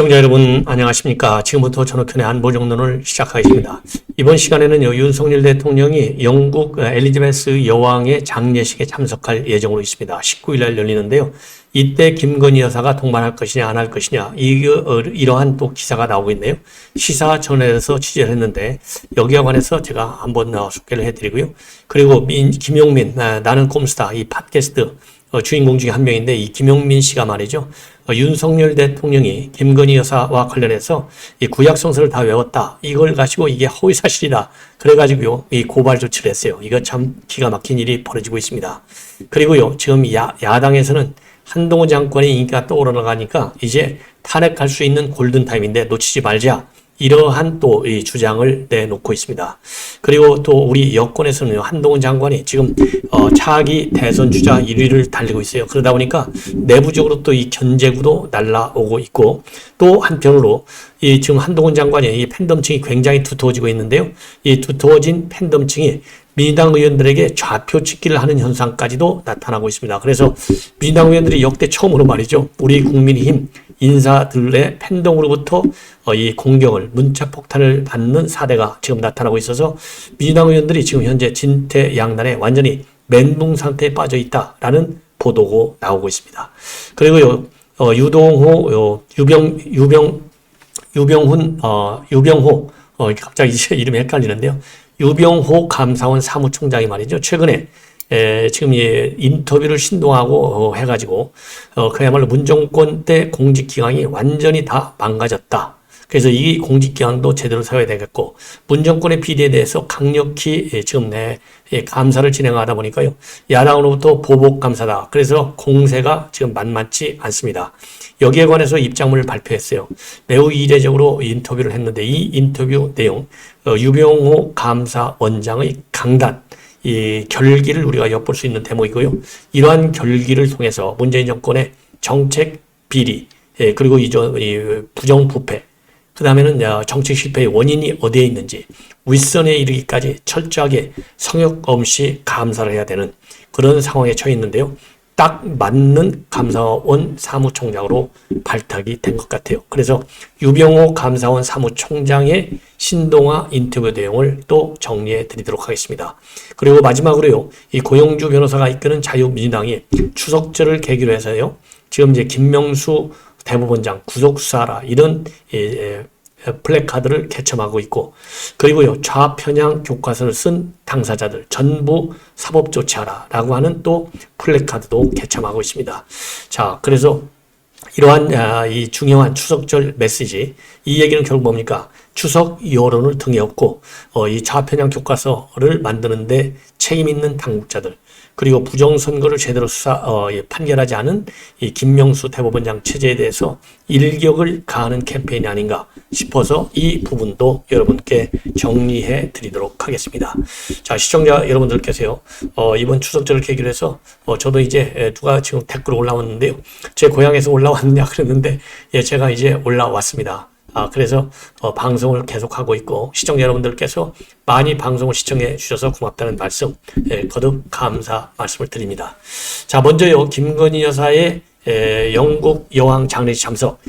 시청자 여러분 안녕하십니까. 지금부터 전옥현의 안보정론을 시작하겠습니다. 이번 시간에는요, 윤석열 대통령이 영국 엘리자베스 여왕의 장례식에 참석할 예정으로 있습니다. 19일 날 열리는데요. 이때 김건희 여사가 동반할 것이냐 안 할 것이냐 이러한 또 기사가 나오고 있네요. 시사전에서 취재를 했는데 여기와 관해서 제가 한번 소개를 해드리고요. 그리고 김용민 나는 꼼수다 이 팟캐스트 주인공 중에 한 명인데 이 김용민 씨가 말이죠. 윤석열 대통령이 김건희 여사와 관련해서 이 구약성서를 다 외웠다. 이걸 가지고 이게 허위사실이다. 그래가지고요, 이 고발 조치를 했어요. 이거 참 기가 막힌 일이 벌어지고 있습니다. 그리고요, 지금 야당에서는 한동훈 장관의 인기가 떠오르나가니까 이제 탄핵할 수 있는 골든타임인데 놓치지 말자. 이러한 또 이 주장을 내놓고 있습니다. 그리고 또 우리 여권에서는요, 한동훈 장관이 지금 차기 대선 주자 1위를 달리고 있어요. 그러다 보니까 내부적으로 또 이 견제구도 날라오고 있고, 또 한편으로 이 지금 한동훈 장관의 이 팬덤층이 굉장히 두터워지고 있는데요. 이 두터워진 팬덤층이 민주당 의원들에게 좌표 찍기를 하는 현상까지도 나타나고 있습니다. 그래서 민주당 의원들이 역대 처음으로 말이죠, 우리 국민의힘 인사들의 팬덤으로부터 이 공격을, 문자 폭탄을 받는 사례가 지금 나타나고 있어서 민주당 의원들이 지금 현재 진퇴양난에 완전히 멘붕 상태에 빠져 있다라는 보도가 나오고 있습니다. 그리고요, 유동호, 유병호, 갑자기 이제 이름이 헷갈리는데요. 유병호 감사원 사무총장이 말이죠. 최근에 지금 인터뷰를 신동하고 해가지고 그야말로 문정권 때 공직기강이 완전히 다 망가졌다. 그래서 이 공직기강도 제대로 세워야 되겠고, 문정권의 비리에 대해서 강력히 지금 감사를 진행하다 보니까요, 야당으로부터 보복감사다. 그래서 공세가 지금 만만치 않습니다. 여기에 관해서 입장문을 발표했어요. 매우 이례적으로 인터뷰를 했는데 이 인터뷰 내용, 유병호 감사원장의 강단, 이 결기를 우리가 엿볼 수 있는 대목이고요. 이러한 결기를 통해서 문재인 정권의 정책 비리, 그리고 이 부정부패, 그 다음에는 정책 실패의 원인이 어디에 있는지 윗선에 이르기까지 철저하게 성역 없이 감사를 해야 되는 그런 상황에 처해 있는데요. 딱 맞는 감사원 사무총장으로 발탁이 된 것 같아요. 그래서 유병호 감사원 사무총장의 신동아 인터뷰 내용을 또 정리해 드리도록 하겠습니다. 그리고 마지막으로요, 이 고영주 변호사가 이끄는 자유민주당이 추석절을 계기로 해서요, 지금 이제 김명수 대법원장 구속수사라 이런 플래카드를 개첨하고 있고, 그리고요, 좌편향 교과서를 쓴 당사자들 전부 사법 조치하라 라고 하는 또 플래카드도 개첨하고 있습니다. 자, 그래서 이러한 이 중요한 추석절 메시지, 이 얘기는 결국 뭡니까? 추석 여론을 등에 업고 이 좌편향 교과서를 만드는데 책임 있는 당국자들, 그리고 부정선거를 제대로 판결하지 않은 이 김명수 대법원장 체제에 대해서 일격을 가하는 캠페인이 아닌가 싶어서 이 부분도 여러분께 정리해 드리도록 하겠습니다. 자, 시청자 여러분들께서요, 이번 추석절을 계기로 해서 저도 이제 누가 지금 댓글 올라왔는데요. 제 고향에서 올라왔느냐 그랬는데, 제가 이제 올라왔습니다. 그래서 방송을 계속하고 있고, 시청자 여러분들께서 많이 방송을 시청해 주셔서 고맙다는 말씀, 거듭 감사 말씀을 드립니다. 자, 먼저요, 김건희 여사의 영국 여왕 장례식 참석,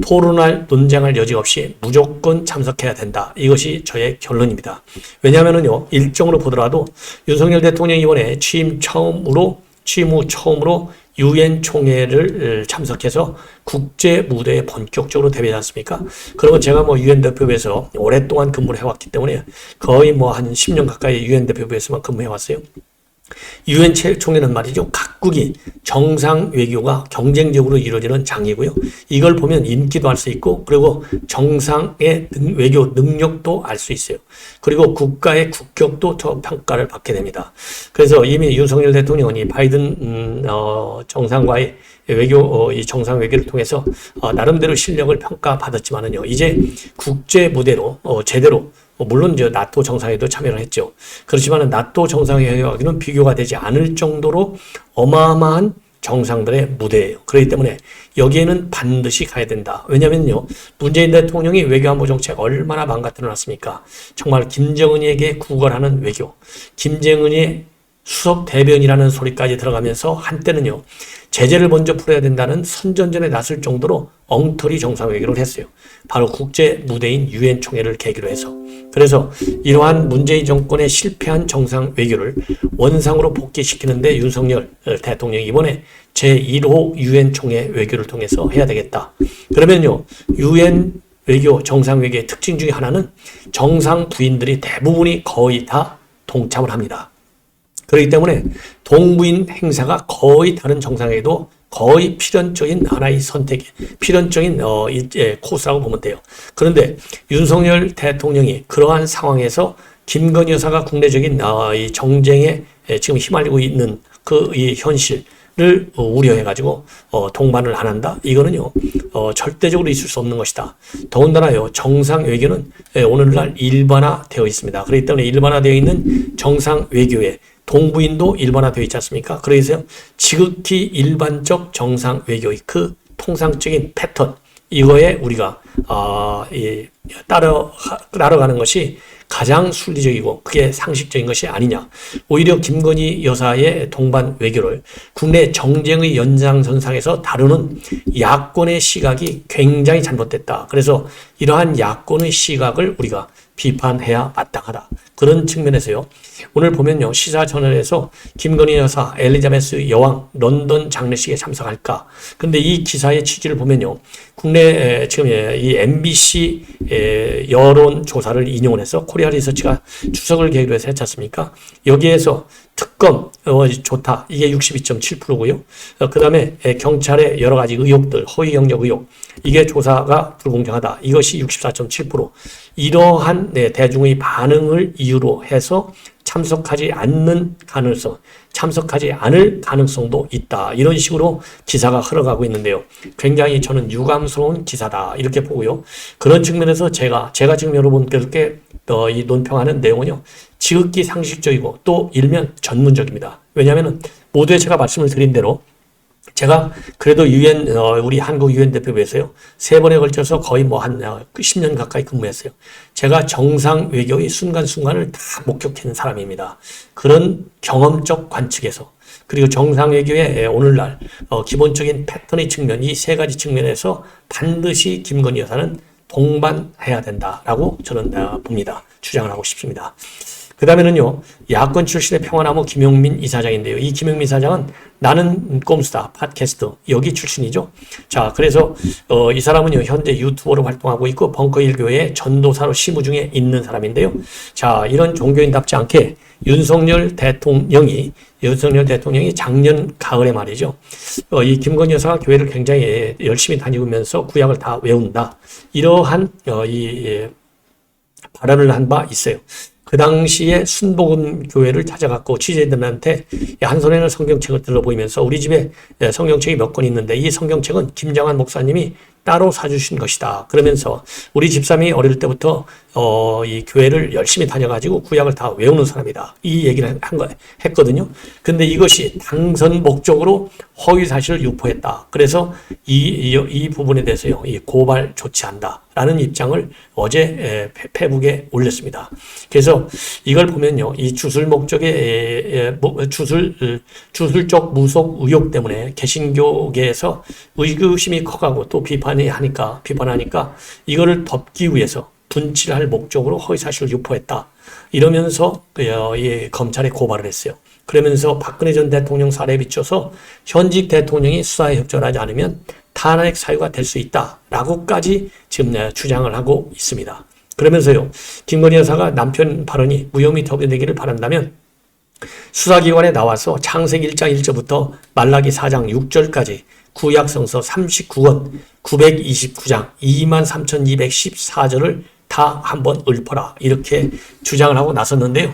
토론할 논쟁할 여지 없이 무조건 참석해야 된다. 이것이 저의 결론입니다. 왜냐하면요, 일정으로 보더라도 윤석열 대통령이 이번에 취임 후 처음으로 UN 총회를 참석해서 국제 무대에 본격적으로 대비하지 않습니까? 그리고 제가 UN 대표부에서 오랫동안 근무를 해왔기 때문에 거의 한 10년 가까이 UN 대표부에서만 근무해왔어요. UN 총회는 말이죠, 각국이 정상 외교가 경쟁적으로 이루어지는 장이고요. 이걸 보면 인기도 알 수 있고, 그리고 정상의 외교 능력도 알 수 있어요. 그리고 국가의 국격도 저 평가를 받게 됩니다. 그래서 이미 윤석열 대통령은 이 바이든 정상과의 외교, 이 정상 외교를 통해서 나름대로 실력을 평가받았지만은요, 이제 국제 무대로 제대로, 물론 이제 나토 정상회의도 참여를 했죠. 그렇지만 나토 정상회의와는 비교가 되지 않을 정도로 어마어마한 정상들의 무대예요. 그렇기 때문에 여기에는 반드시 가야 된다. 왜냐면요, 문재인 대통령이 외교안보 정책 얼마나 망가뜨려 놨습니까? 정말 김정은에게 구걸하는 외교, 김정은의 수석 대변이라는 소리까지 들어가면서 한때는요, 제재를 먼저 풀어야 된다는 선전전에 나설 정도로 엉터리 정상회견을 했어요. 바로 국제 무대인 유엔 총회를 계기로 해서. 그래서 이러한 문재인 정권의 실패한 정상외교를 원상으로 복귀시키는데 윤석열 대통령이 이번에 제1호 유엔 총회 외교를 통해서 해야 되겠다. 그러면요, 유엔 외교, 정상외교의 특징 중에 하나는 정상 부인들이 대부분이 거의 다 동참을 합니다. 그렇기 때문에 동부인 행사가 거의 다른 정상회의도 거의 필연적인 하나의 선택, 필연적인 코스라고 보면 돼요. 그런데 윤석열 대통령이 그러한 상황에서 김건희 여사가 국내적인 이 정쟁에 지금 휘말리고 있는 그 이 현실을 우려해가지고 동반을 안 한다? 이거는요 절대적으로 있을 수 없는 것이다. 더군다나요 정상 외교는 오늘날 일반화되어 있습니다. 그렇기 때문에 일반화되어 있는 정상 외교에 동부인도 일반화되어 있지 않습니까? 그래서 지극히 일반적 정상 외교의 그 통상적인 패턴, 이거에 우리가 따라가는 것이 가장 순리적이고 그게 상식적인 것이 아니냐. 오히려 김건희 여사의 동반 외교를 국내 정쟁의 연장선상에서 다루는 야권의 시각이 굉장히 잘못됐다. 그래서 이러한 야권의 시각을 우리가 비판해야 마땅하다. 그런 측면에서요. 오늘 보면요. 시사 채널에서 김건희 여사, 엘리자베스 여왕 런던 장례식에 참석할까? 근데 이 기사의 취지를 보면요. 국내 지금 이 MBC 여론 조사를 인용을 해서 코리아 리서치가 추석을 계기로 해서 했지 않습니까? 여기에서 특검 좋다. 이게 62.7%고요. 그 다음에 경찰의 여러 가지 의혹들, 허위 경력 의혹. 이게 조사가 불공정하다. 이것이 64.7%. 이러한 대중의 반응을 이유로 해서 참석하지 않는 가능성, 참석하지 않을 가능성도 있다. 이런 식으로 기사가 흘러가고 있는데요. 굉장히 저는 유감스러운 기사다. 이렇게 보고요. 그런 측면에서 제가 지금 여러분들께 이 논평하는 내용은요. 지극히 상식적이고 또 일면 전문적입니다. 왜냐하면 모두에 제가 말씀을 드린 대로 제가 그래도 우리 한국 유엔 대표부에서요, 3번에 걸쳐서 거의 한 10년 가까이 근무했어요. 제가 정상 외교의 순간순간을 다 목격한 사람입니다. 그런 경험적 관측에서, 그리고 정상 외교의 오늘날 기본적인 패턴의 측면, 이 3가지 측면에서 반드시 김건희 여사는 동반해야 된다라고 저는 봅니다. 주장을 하고 싶습니다. 그 다음에는요, 야권 출신의 평화나무 김용민 이사장인데요. 이 김용민 이사장은 나는 꼼수다 팟캐스트 여기 출신이죠. 자, 그래서 이 사람은요 현재 유튜버로 활동하고 있고 벙커1교회 전도사로 심우 중에 있는 사람인데요. 자, 이런 종교인답지 않게 윤석열 대통령이 작년 가을에 말이죠. 이 김건희 여사가 교회를 굉장히 열심히 다니면서 구약을 다 외운다. 이러한 발언을 한 바 있어요. 그 당시에 순복음 교회를 찾아갔고 취재진들한테 한 손에는 성경책을 들어보이면서 우리 집에 성경책이 몇 권 있는데 이 성경책은 김정한 목사님이 따로 사주신 것이다. 그러면서 우리 집사람이 어릴 때부터 이 교회를 열심히 다녀가지고 구약을 다 외우는 사람이다. 이 얘기를 했거든요. 근데 이것이 당선 목적으로 허위 사실을 유포했다. 그래서 이 부분에 대해서요, 이 고발 조치한다. 라는 입장을 어제 페북에 올렸습니다. 그래서 이걸 보면요, 이 주술 목적의 주술적 무속 의혹 때문에 개신교계에서 의구심이 커가고 또 비판하니까 이거를 덮기 위해서 분칠할 목적으로 허위사실을 유포했다. 이러면서 검찰에 고발을 했어요. 그러면서 박근혜 전 대통령 사례에 비춰서 현직 대통령이 수사에 협조하지 않으면 탄핵 사유가 될 수 있다라고까지 지금 주장을 하고 있습니다. 그러면서요, 김건희 여사가 남편 발언이 무혐의 처리되기를 바란다면 수사기관에 나와서 창세기 1장 1절부터 말라기 4장 6절까지 구약성서 39권 929장 23,214절을 다 한번 읊어라 이렇게 주장을 하고 나섰는데요.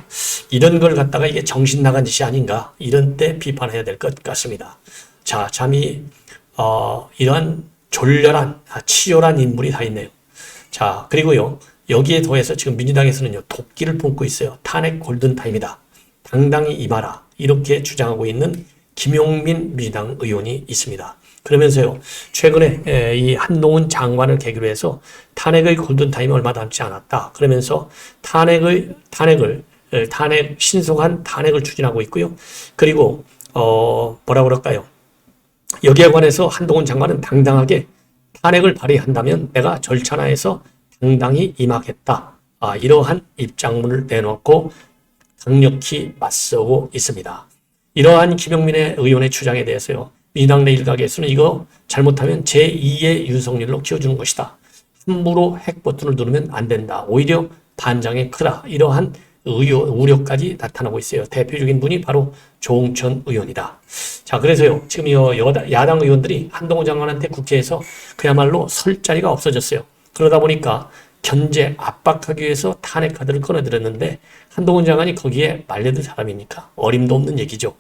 이런 걸 갖다가 이게 정신 나간 짓이 아닌가 이런 때 비판해야 될 것 같습니다. 자, 참이 이러한 졸렬한 치열한 인물이 다 있네요. 자, 그리고요 여기에 더해서 지금 민주당에서는요 도끼를 품고 있어요. 탄핵 골든타임이다. 당당히 임하라 이렇게 주장하고 있는 김용민 민주당 의원이 있습니다. 그러면서요 최근에 이 한동훈 장관을 계기로 해서 탄핵의 골든타임이 얼마 남지 않았다. 그러면서 신속한 탄핵을 추진하고 있고요. 그리고 뭐라 그럴까요? 여기에 관해서 한동훈 장관은 당당하게 탄핵을 발의한다면 내가 절차나에서 당당히 임하겠다. 이러한 입장문을 내놓고 강력히 맞서고 있습니다. 이러한 김용민의 의원의 주장에 대해서요. 민주당 내 일각에서는 이거 잘못하면 제2의 윤석열로 키워주는 것이다. 함부로 핵 버튼을 누르면 안 된다. 오히려 반장이 크다. 이러한 우려까지 나타나고 있어요. 대표적인 분이 바로 조홍천 의원이다. 자, 그래서요. 지금 야당 의원들이 한동훈 장관한테 국회에서 그야말로 설 자리가 없어졌어요. 그러다 보니까 견제 압박하기 위해서 탄핵 카드를 꺼내들었는데 한동훈 장관이 거기에 말려든 사람입니까? 어림도 없는 얘기죠.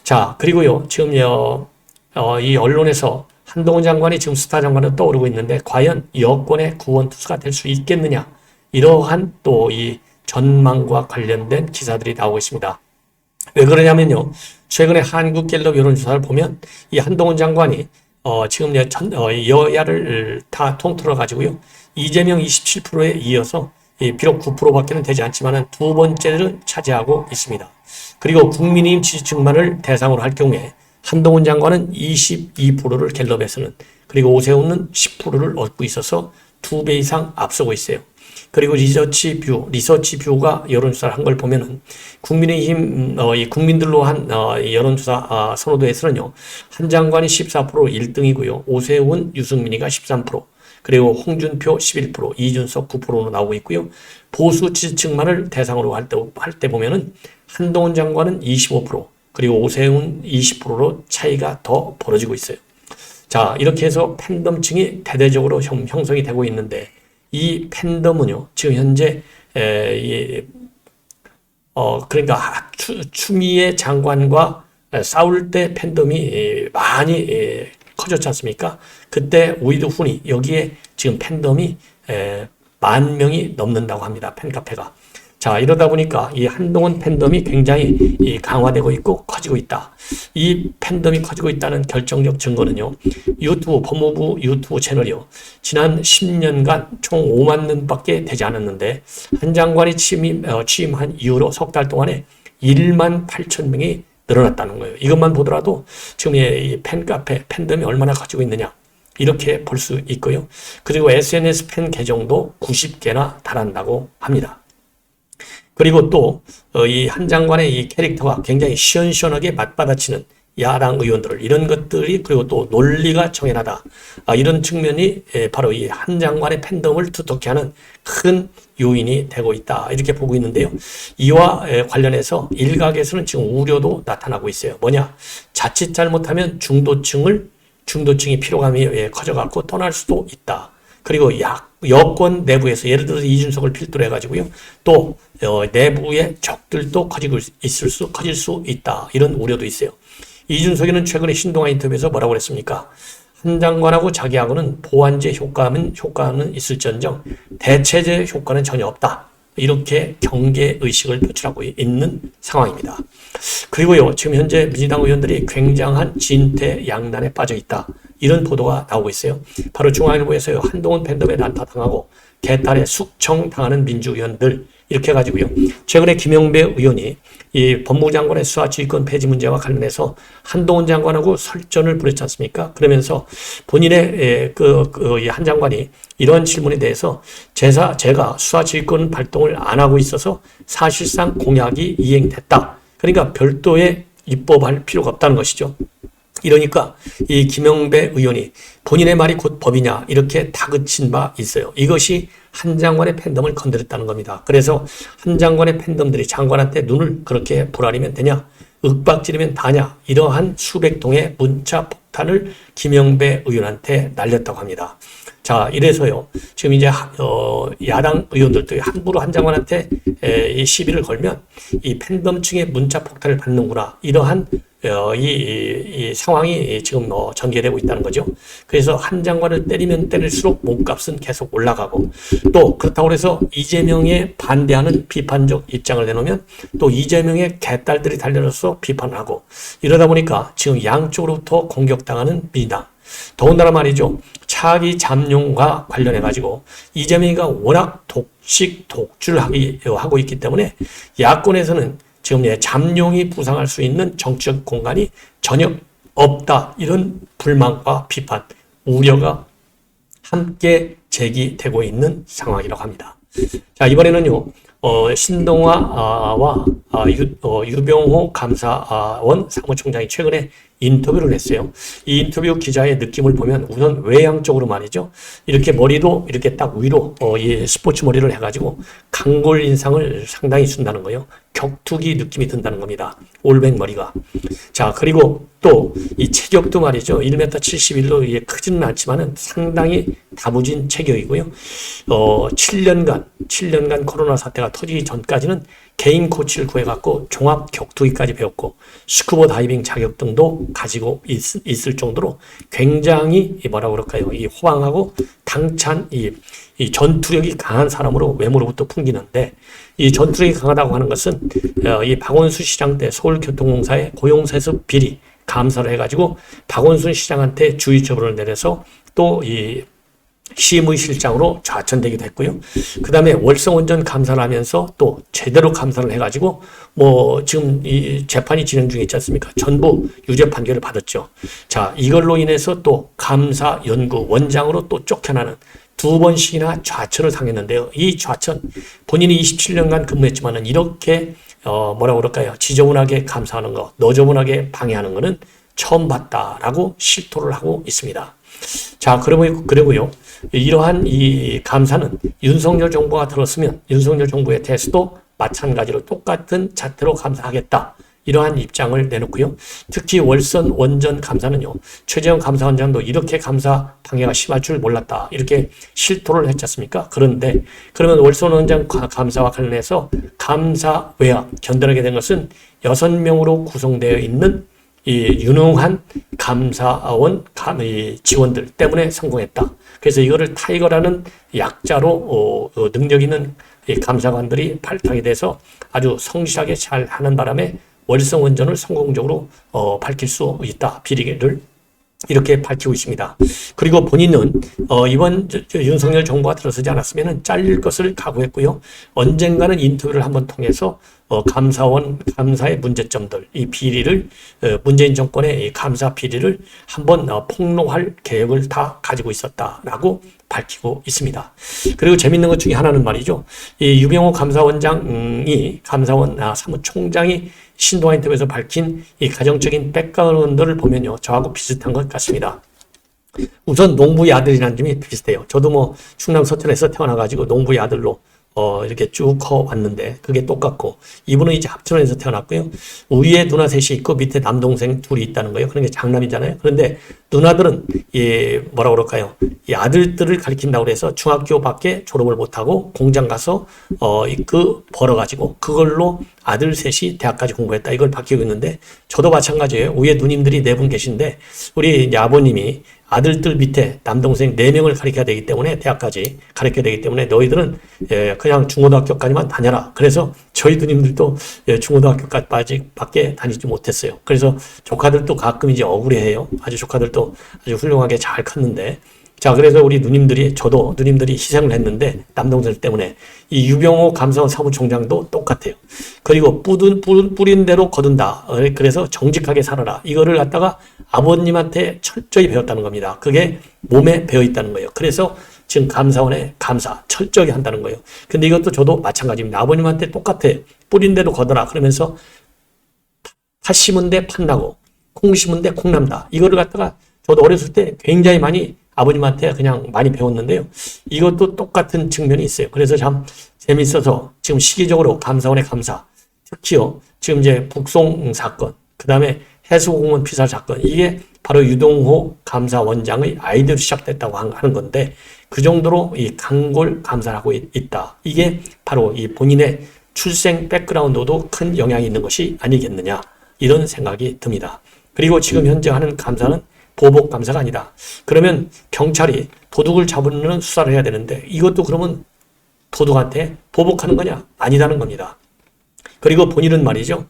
자, 그리고요. 지금 이 언론에서 한동훈 장관이 지금 스타 장관으로 떠오르고 있는데 과연 여권의 구원투수가 될 수 있겠느냐? 이러한 또 이 전망과 관련된 기사들이 나오고 있습니다. 왜 그러냐면요. 최근에 한국갤럽 여론조사를 보면 이 한동훈 장관이 지금 여야를 다 통틀어 가지고요. 이재명 27%에 이어서 비록 9%밖에는 되지 않지만 두 번째를 차지하고 있습니다. 그리고 국민의힘 지지층만을 대상으로 할 경우에 한동훈 장관은 22%를 갤럽에서는 그리고 오세훈은 10%를 얻고 있어서 2배 이상 앞서고 있어요. 그리고 리서치뷰가 여론조사를 한 걸 보면은 국민의힘 이 국민들로 한 여론조사 선호도에서는요. 한 장관이 14% 1등이고요. 오세훈, 유승민이가 13%, 그리고 홍준표 11%, 이준석 9%로 나오고 있고요. 보수 지지층만을 대상으로 할 때 보면은 한동훈 장관은 25%, 그리고 오세훈 20%로 차이가 더 벌어지고 있어요. 자, 이렇게 해서 팬덤층이 대대적으로 형성이 되고 있는데 이 팬덤은요, 지금 현재 그러니까 추미애 장관과 싸울 때 팬덤이 많이 커졌지 않습니까? 그때 오히려 훈이 여기에 지금 팬덤이 10,000명이 넘는다고 합니다. 팬카페가. 자, 이러다 보니까 이 한동훈 팬덤이 굉장히 강화되고 있고 커지고 있다. 이 팬덤이 커지고 있다는 결정적 증거는요. 법무부 유튜브 채널이요. 지난 10년간 총 5만 명밖에 되지 않았는데 한 장관이 취임한 이후로 석 달 동안에 1만 8천 명이 늘어났다는 거예요. 이것만 보더라도 지금 이 팬카페, 팬덤이 얼마나 커지고 있느냐. 이렇게 볼 수 있고요. 그리고 SNS 팬 계정도 90개나 달한다고 합니다. 그리고 또 이 한 장관의 이 캐릭터가 굉장히 시원시원하게 맞받아치는 야당 의원들을 이런 것들이 그리고 또 논리가 정연하다. 이런 측면이 바로 이 한 장관의 팬덤을 두텁게 하는 큰 요인이 되고 있다. 이렇게 보고 있는데요. 이와 관련해서 일각에서는 지금 우려도 나타나고 있어요. 뭐냐? 자칫 잘못하면 중도층이 피로감이 커져갖고 떠날 수도 있다. 그리고 여권 내부에서 예를 들어서 이준석을 필두로 해가지고요. 또 내부의 적들도 커질 수 있다. 이런 우려도 있어요. 이준석이는 최근에 신동아 인터뷰에서 뭐라고 그랬습니까? 한 장관하고 자기하고는 보완제 효과는 있을지언정 대체제 효과는 전혀 없다. 이렇게 경계의식을 표출하고 있는 상황입니다. 그리고요, 지금 현재 민주당 의원들이 굉장한 진퇴양난에 빠져 있다. 이런 보도가 나오고 있어요. 바로 중앙일보에서요, 한동훈 팬덤에 난타당하고 개딸에 숙청당하는 민주의원들 이렇게 해가지고요. 최근에 김영배 의원이 이 법무부 장관의 수사지휘권 폐지 문제와 관련해서 한동훈 장관하고 설전을 벌였지 않습니까? 그러면서 본인의 한 장관이 이런 질문에 대해서 제가 수사지휘권 발동을 안 하고 있어서 사실상 공약이 이행됐다. 그러니까 별도의 입법할 필요가 없다는 것이죠. 이러니까 이 김영배 의원이 본인의 말이 곧 법이냐 이렇게 다그친 바 있어요. 이것이 한 장관의 팬덤을 건드렸다는 겁니다. 그래서 한 장관의 팬덤들이 장관한테 눈을 그렇게 보라리면 되냐, 윽박지르면 다냐, 이러한 수백 통의 문자 폭탄을 김영배 의원한테 날렸다고 합니다. 자, 이래서요, 지금 이제 야당 의원들도 함부로 한 장관한테 이 시비를 걸면 이 팬덤층의 문자 폭탄을 받는구나, 이러한 이 상황이 지금 전개되고 있다는 거죠. 그래서 한 장관을 때리면 때릴수록 몸값은 계속 올라가고, 또 그렇다고 해서 이재명에 반대하는 비판적 입장을 내놓으면 또 이재명의 개딸들이 달려들어서 비판을 하고, 이러다 보니까 지금 양쪽으로부터 공격당하는 민주당. 더군다나 말이죠. 차기 잠룡과 관련해가지고 이재명이가 워낙 독주하고 있기 때문에 야권에서는 지금 잠룡이 부상할 수 있는 정치적 공간이 전혀 없다. 이런 불만과 비판, 우려가 함께 제기되고 있는 상황이라고 합니다. 자, 이번에는요, 신동아와 유병호 감사원 사무총장이 최근에 인터뷰를 했어요. 이 인터뷰 기자의 느낌을 보면 우선 외향적으로 말이죠. 이렇게 머리도 이렇게 딱 위로 이 스포츠 머리를 해가지고 강골 인상을 상당히 준다는 거예요. 격투기 느낌이 든다는 겁니다. 올백 머리가. 자, 그리고 또 이 체격도 말이죠. 1m 71로 이게 크지는 않지만은 상당히 다부진 체격이고요. 7년간 코로나 사태가 터지기 전까지는 개인 코치를 구해갖고 종합 격투기까지 배웠고 스쿠버 다이빙 자격증도 가지고 있을 정도로 굉장히 뭐라고 그럴까요? 이 호황하고 당찬 이 전투력이 강한 사람으로 외모로부터 풍기는데 이 전투력이 강하다고 하는 것은 이 박원순 시장 때 서울교통공사의 고용세습 비리 감사를 해가지고 박원순 시장한테 주의 처분을 내려서 또 이 시의 실장으로 좌천되기도 했고요. 그 다음에 월성원전 감사를 하면서 또 제대로 감사를 해가지고 뭐 지금 이 재판이 진행 중에 있지 않습니까? 전부 유죄 판결을 받았죠. 자, 이걸로 인해서 또 감사연구원장으로 또 쫓겨나는 2번씩이나 좌천을 당했는데요. 이 좌천 본인이 27년간 근무했지만은 이렇게 뭐라고 그럴까요? 지저분하게 감사하는 거, 너저분하게 방해하는 거는 처음 봤다라고 실토를 하고 있습니다. 자, 그러고요. 이러한 이 감사는 윤석열 정부가 들었으면 윤석열 정부에 대해서도 마찬가지로 똑같은 잣대로 감사하겠다. 이러한 입장을 내놓고요. 특히 월선 원전 감사는요. 최재형 감사원장도 이렇게 감사 방해가 심할 줄 몰랐다. 이렇게 실토를 했지 않습니까? 그런데 그러면 월선 원전 감사와 관련해서 감사 외압 견뎌내게 된 것은 6명으로 구성되어 있는 이 유능한 감사원 지원들 때문에 성공했다. 그래서 이거를 타이거라는 약자로 능력 있는 감사관들이 발탁이 돼서 아주 성실하게 잘 하는 바람에 월성 원전을 성공적으로 밝힐 수 있다. 비리를 이렇게 밝히고 있습니다. 그리고 본인은 이번 윤석열 정부가 들어서지 않았으면 잘릴 것을 각오했고요. 언젠가는 인터뷰를 한번 통해서 감사의 문제점들, 이 비리를 문재인 정권의 이 감사 비리를 한번 폭로할 계획을 다 가지고 있었다라고 밝히고 있습니다. 그리고 재밌는 것 중에 하나는 말이죠. 이 유병호 감사원장이 감사원 사무총장이 신동아 인터뷰에서 밝힌 이 가정적인 백그라운드를 보면요. 저하고 비슷한 것 같습니다. 우선 농부의 아들이라는 점이 비슷해요. 저도 뭐 충남 서천에서 태어나가지고 농부의 아들로 이렇게 쭉 커왔는데 그게 똑같고 이분은 이제 합천에서 태어났고요. 위에 누나 셋이 있고 밑에 남동생 둘이 있다는 거예요. 그런 게 장남이잖아요. 그런데 누나들은 뭐라 그럴까요? 이 아들들을 가리킨다고 해서 중학교밖에 졸업을 못하고 공장 가서 벌어가지고 그걸로 아들 셋이 대학까지 공부했다. 이걸 밝히고 있는데 저도 마찬가지예요. 위에 누님들이 4분 계신데 우리 이제 아버님이 아들들 밑에 남동생 4명을 가르쳐야 되기 때문에 대학까지 가르쳐야 되기 때문에 너희들은 그냥 중고등학교까지만 다녀라. 그래서 저희 누님들도 중고등학교까지밖에 다니지 못했어요. 그래서 조카들도 가끔 이제 억울해해요. 아주 조카들도 아주 훌륭하게 잘 컸는데 자, 그래서 우리 저도 누님들이 희생을 했는데 남동생 때문에 이 유병호 감사원 사무총장도 똑같아요. 그리고 뿌린 대로 거둔다. 그래서 정직하게 살아라. 이거를 갖다가 아버님한테 철저히 배웠다는 겁니다. 그게 몸에 배어 있다는 거예요. 그래서 지금 감사원의 감사 철저히 한다는 거예요. 근데 이것도 저도 마찬가지입니다. 아버님한테 똑같아요. 뿌린 대로 거둬라. 그러면서 팥 심은 데 팥나고 콩 심은 데 콩난다. 이거를 갖다가 저도 어렸을 때 굉장히 많이 아버님한테 그냥 많이 배웠는데요. 이것도 똑같은 측면이 있어요. 그래서 참 재밌어서 지금 시기적으로 감사원의 감사, 특히요, 지금 이제 북송 사건, 그 다음에 해수공무원 피살 사건, 이게 바로 유병호 감사원장의 아이디어로 시작됐다고 하는 건데, 그 정도로 이 강골 감사를 하고 있다. 이게 바로 이 본인의 출생 백그라운드도 큰 영향이 있는 것이 아니겠느냐, 이런 생각이 듭니다. 그리고 지금 현재 하는 감사는 보복 감사가 아니다. 그러면 경찰이 도둑을 잡으려는 수사를 해야 되는데 이것도 그러면 도둑한테 보복하는 거냐? 아니다는 겁니다. 그리고 본인은 말이죠.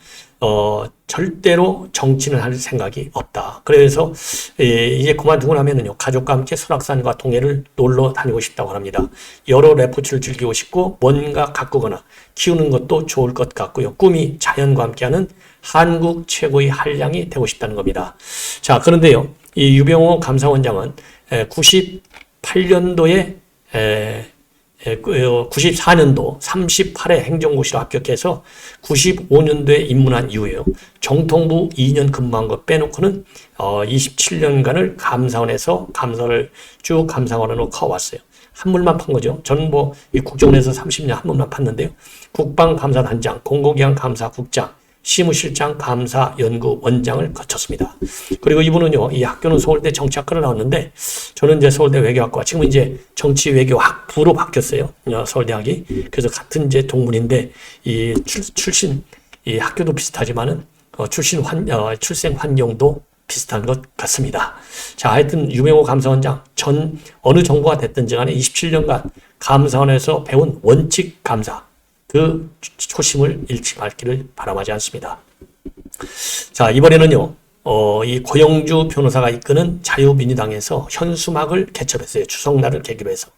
절대로 정치를 할 생각이 없다. 그래서 이제 그만두고 나면은요, 가족과 함께 설악산과 동해를 놀러 다니고 싶다고 합니다. 여러 레포츠를 즐기고 싶고 뭔가 가꾸거나 키우는 것도 좋을 것 같고요. 꿈이 자연과 함께하는 한국 최고의 한량이 되고 싶다는 겁니다. 자, 그런데요, 이 유병호 감사원장은 98년도에 94년도 38회 행정고시로 합격해서 95년도에 입문한 이후에요. 정통부 2년 근무한 것 빼놓고는 27년간을 감사원에서 감사를 쭉 감사원으로 커왔어요. 한물만 판 거죠. 저는 뭐 이 국정원에서 30년 한물만 팠는데요. 국방감사단장, 공공기관 감사국장, 시무실장 감사연구원장을 거쳤습니다. 그리고 이분은요, 이 학교는 서울대 정치학과를 나왔는데, 저는 이제 서울대 외교학과, 지금은 이제 정치외교학부로 바뀌었어요. 서울대학이. 그래서 같은 이제 동문인데, 이 출신, 이 학교도 비슷하지만은, 출생 환경도 비슷한 것 같습니다. 자, 하여튼 유병호 감사원장, 어느 정부가 됐든지 간에 27년간 감사원에서 배운 원칙 감사, 그 초심을 잃지 말기를 바람하지 않습니다. 자, 이번에는요, 이 고영주 변호사가 이끄는 자유민주당에서 현수막을 개첩했어요. 추석날을 계기로 해서.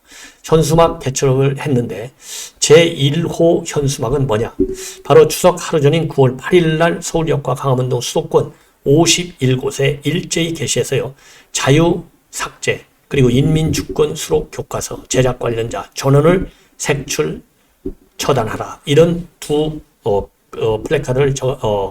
현수막 개첩을 했는데, 제1호 현수막은 뭐냐? 바로 추석 하루 전인 9월 8일 날 서울역과 강화문동 수도권 51곳에 일제히 게시해서요, 자유 삭제, 그리고 인민주권 수록 교과서 제작 관련자 전원을 색출, 처단하라. 이런 두 플래카드를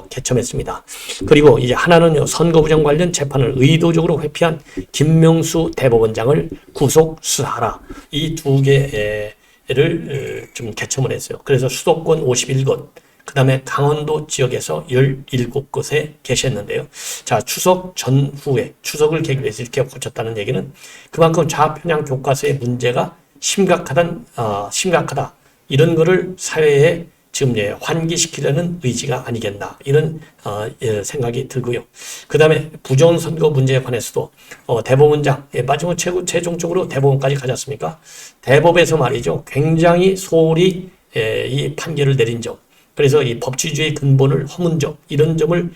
개첨했습니다. 그리고 이제 하나는요, 선거부정 관련 재판을 의도적으로 회피한 김명수 대법원장을 구속 수사하라. 이 두 개를 좀 개첨을 했어요. 그래서 수도권 51곳, 그 다음에 강원도 지역에서 17곳에 계셨는데요. 자, 추석 전후에 추석을 계기로 해서 이렇게 고쳤다는 얘기는 그만큼 좌편향 교과서의 문제가 심각하다. 이런 거를 사회에 지금 환기시키려는 의지가 아니겠나, 이런 생각이 들고요. 그 다음에 부정선거 문제에 관해서도 대법원장, 마지막 최종적으로 대법원까지 가지 않습니까? 대법에서 말이죠, 굉장히 소홀히 이 판결을 내린 점, 그래서 이 법치주의 근본을 허문 점, 이런 점을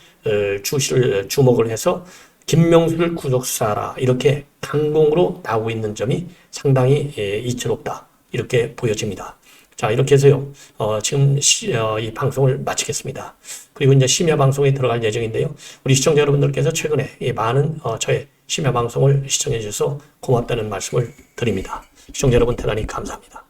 주목을 해서 김명수를 구속수사하라, 이렇게 강공으로 나오고 있는 점이 상당히 이채롭다, 이렇게 보여집니다. 자, 이렇게 해서요, 지금 이 방송을 마치겠습니다. 그리고 이제 심야 방송에 들어갈 예정인데요. 우리 시청자 여러분들께서 최근에 이 많은 저의 심야 방송을 시청해 주셔서 고맙다는 말씀을 드립니다. 시청자 여러분 대단히 감사합니다.